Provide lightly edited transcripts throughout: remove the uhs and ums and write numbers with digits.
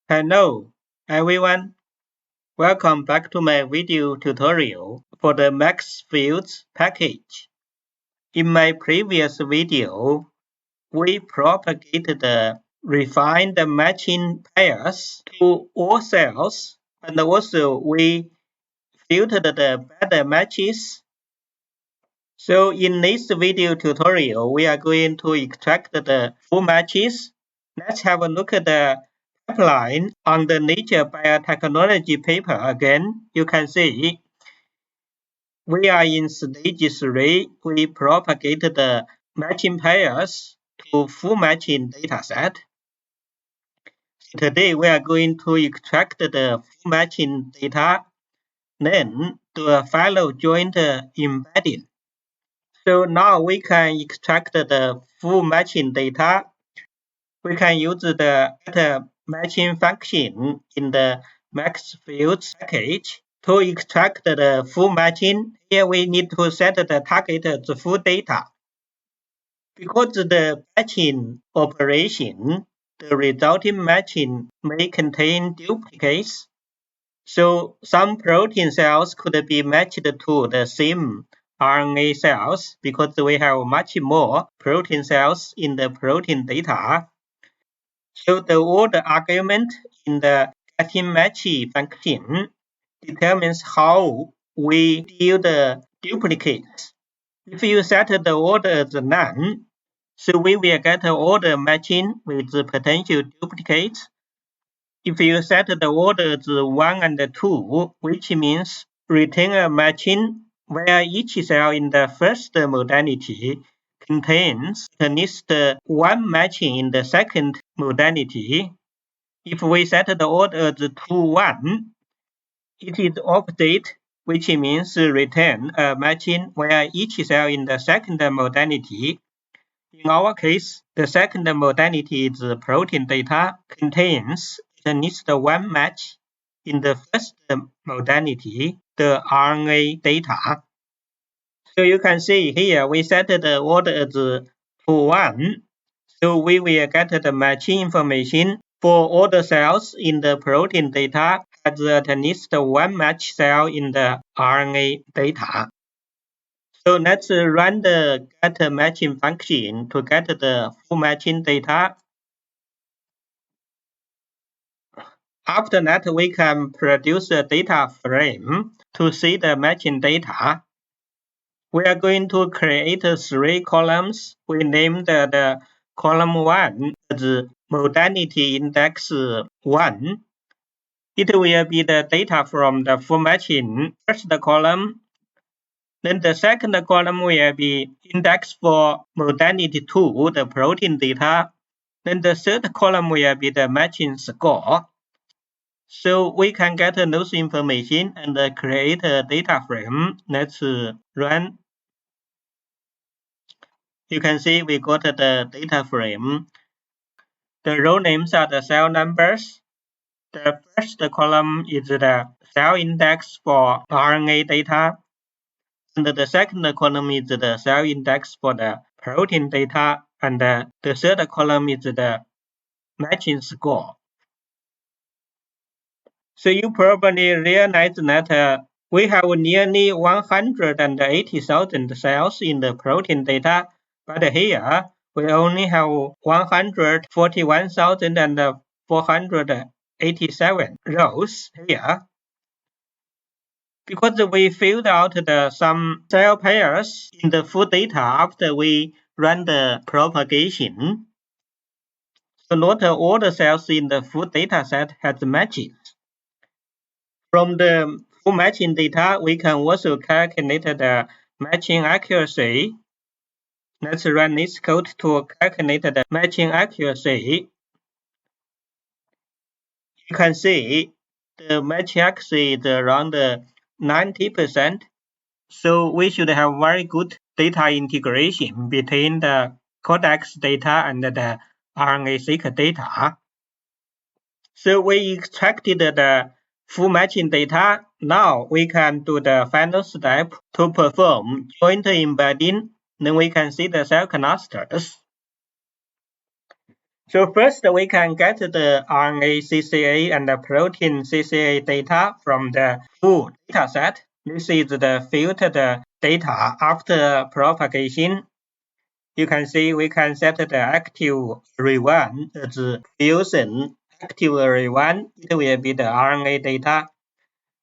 Hello, everyone. Welcome back to my video tutorial for the Maxfuse package. In my previous video, we propagated the refined matching pairs to all cells, and also we filtered the bad matches. So in this video tutorial, we are going to extract the full matches. Let's have a look at the pipeline on the Nature Biotechnology paper again. You can see we are in stage 3. We propagated the matching pairs to full matching dataset. Today we are going to extract the full matching data, then do a file joint embedding. So now we can extract the full matching data. We can use the data matching function in the Maxfuse package to extract the full matching. Here we need to set the target as full data. Because the matching operation, the resulting matching may contain duplicates. So some protein cells could be matched to the same RNA cells because we have much more protein cells in the protein data. So the order argument in the getMatch function determines how we deal the duplicates. If you set the order as none, so we will get an order matching with the potential duplicates. If you set the order as 1 and 2, which means retain a matching where each cell in the first modality contains at least one matching in the second modality. If we set the order as 2, 1, it is opposite, which means retain a matching where each cell in the second modality. In our case, the second modality is protein data contains at least one match in the first modality, the RNA data. So you can see here we set the order as 2, 1. So we will get the matching information for all the cells in the protein data has at least one match cell in the RNA data. So let's run the get matching function to get the full matching data. After that, we can produce a data frame to see the matching data. We are going to create 3 columns. We named the column 1 as modality index 1. It will be the data from the full matching first column. Then the second column will be index for modality 2, the protein data. Then the third column will be the matching score. So we can get those information and create a data frame. Let's run. You can see we got the data frame. The row names are the cell numbers. The first column is the cell index for RNA data. And the second column is the cell index for the protein data. And the third column is the matching score. So you probably realize that we have nearly 180,000 cells in the protein data, but here we only have 141,487 rows here. Because we filled out some cell pairs in the full data after we run the propagation. So not all the cells in the full data set has matches. From the full matching data, we can also calculate the matching accuracy. Let's run this code to calculate the matching accuracy. You can see the matching accuracy is around 90%. So we should have very good data integration between the CODEX data and the RNA-seq data. So we extracted the full matching data. Now we can do the final step to perform joint embedding. Then we can see the cell clusters. So first we can get the RNA CCA and the protein CCA data from the full dataset. This is the filtered data after propagation. You can see we can set the active array 1 as fusion active array 1. It will be the RNA data.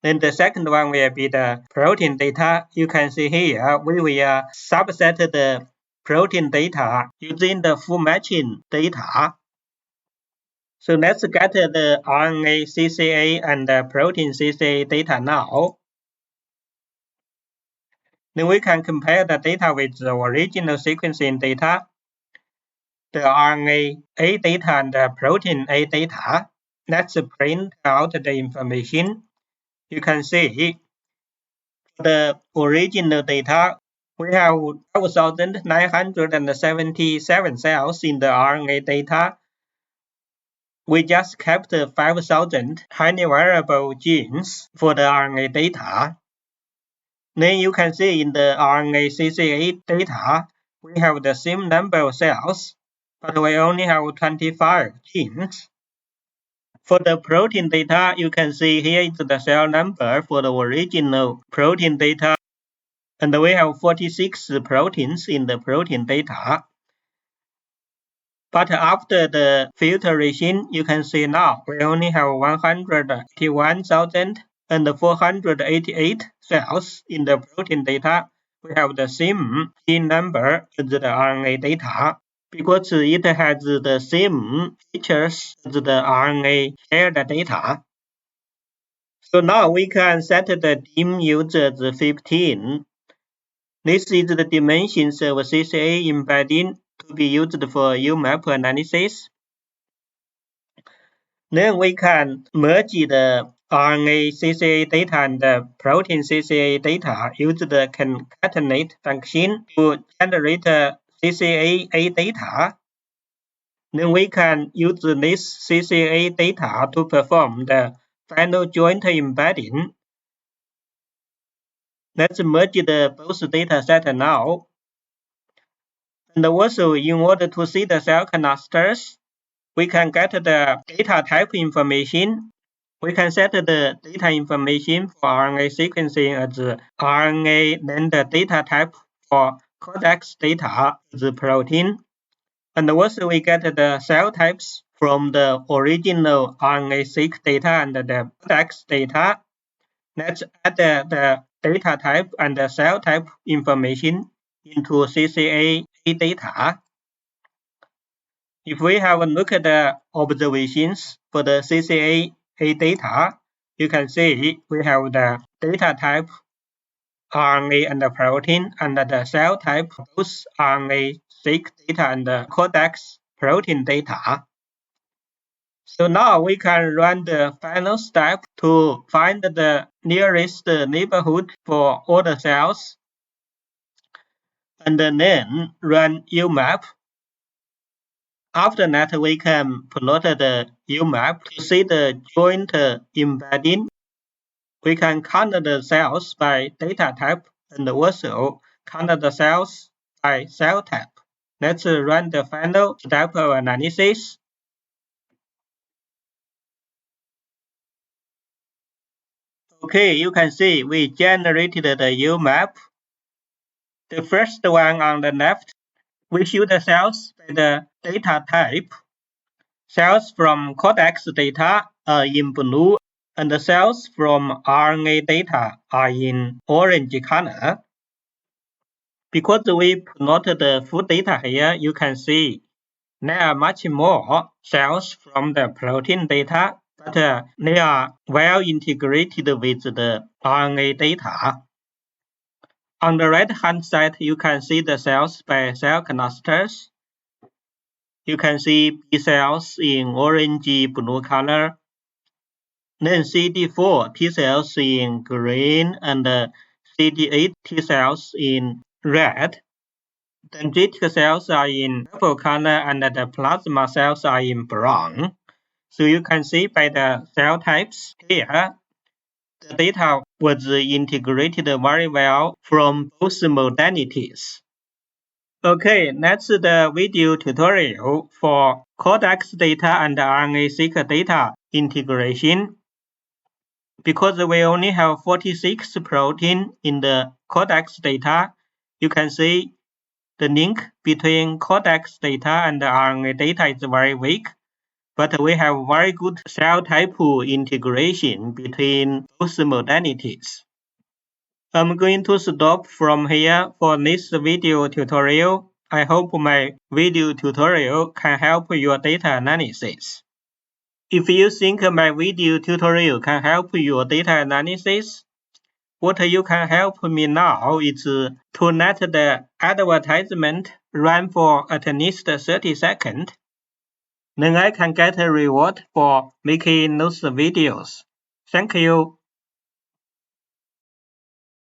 Then the second one will be the protein data. You can see here we will subset the protein data using the full matching data. So let's get the RNA CCA and the protein CCA data now. Then we can compare the data with the original sequencing data, the RNA A data and the protein A data. Let's print out the information. You can see the original data, we have 12,977 cells in the RNA data. We just kept 5,000 highly variable genes for the RNA data. Then you can see in the RNA CCA data, we have the same number of cells, but we only have 25 genes. For the protein data, you can see here is the cell number for the original protein data, and we have 46 proteins in the protein data. But after the filtration, you can see now we only have 181,488 cells in the protein data. We have the same gene number as the RNA data because it has the same features as the RNA shared data. So now we can set the dim users 15. This is the dimensions of CCA embedding to be used for UMAP analysis. Then we can merge the RNA CCA data and the protein CCA data, use the concatenate function to generate CCA data. Then we can use this CCA data to perform the final joint embedding. Let's merge both data sets now. And also, in order to see the cell clusters, we can get the data type information. We can set the data information for RNA sequencing as RNA, then the data type for CODEX data as protein. And also we get the cell types from the original RNA-seq data and the CODEX data. Let's add the data type and the cell type information into CCA data. If we have a look at the observations for the CCA data, you can see we have the data type RNA and the protein and the cell type both RNA-seq data and the CODEX protein data. So now we can run the final step to find the nearest neighborhood for all the cells, and then run UMAP. After that, we can plot the UMAP to see the joint embedding. We can count the cells by data type and also count the cells by cell type. Let's run the final step of analysis. Okay, you can see we generated the UMAP. The first one on the left, we show the cells by the data type. Cells from CODEX data are in blue, and the cells from RNA data are in orange color. Because we plotted the full data here, you can see there are much more cells from the protein data, but they are well integrated with the RNA data. On the right-hand side, you can see the cells by cell clusters. You can see B cells in orange-blue color, then CD4 T cells in green, and CD8 T cells in red. Dendritic cells are in purple color, and the plasma cells are in brown. So you can see by the cell types here, the data was integrated very well from both modalities. Okay, that's the video tutorial for CODEX data and RNA-seq data integration. Because we only have 46 proteins in the CODEX data, you can see the link between CODEX data and the RNA data is very weak, but we have very good cell type integration between both modalities. I'm going to stop from here for this video tutorial. I hope my video tutorial can help your data analysis. If you think my video tutorial can help your data analysis, what you can help me now is to let the advertisement run for at least 30 seconds. Then I can get a reward for making those videos. Thank you.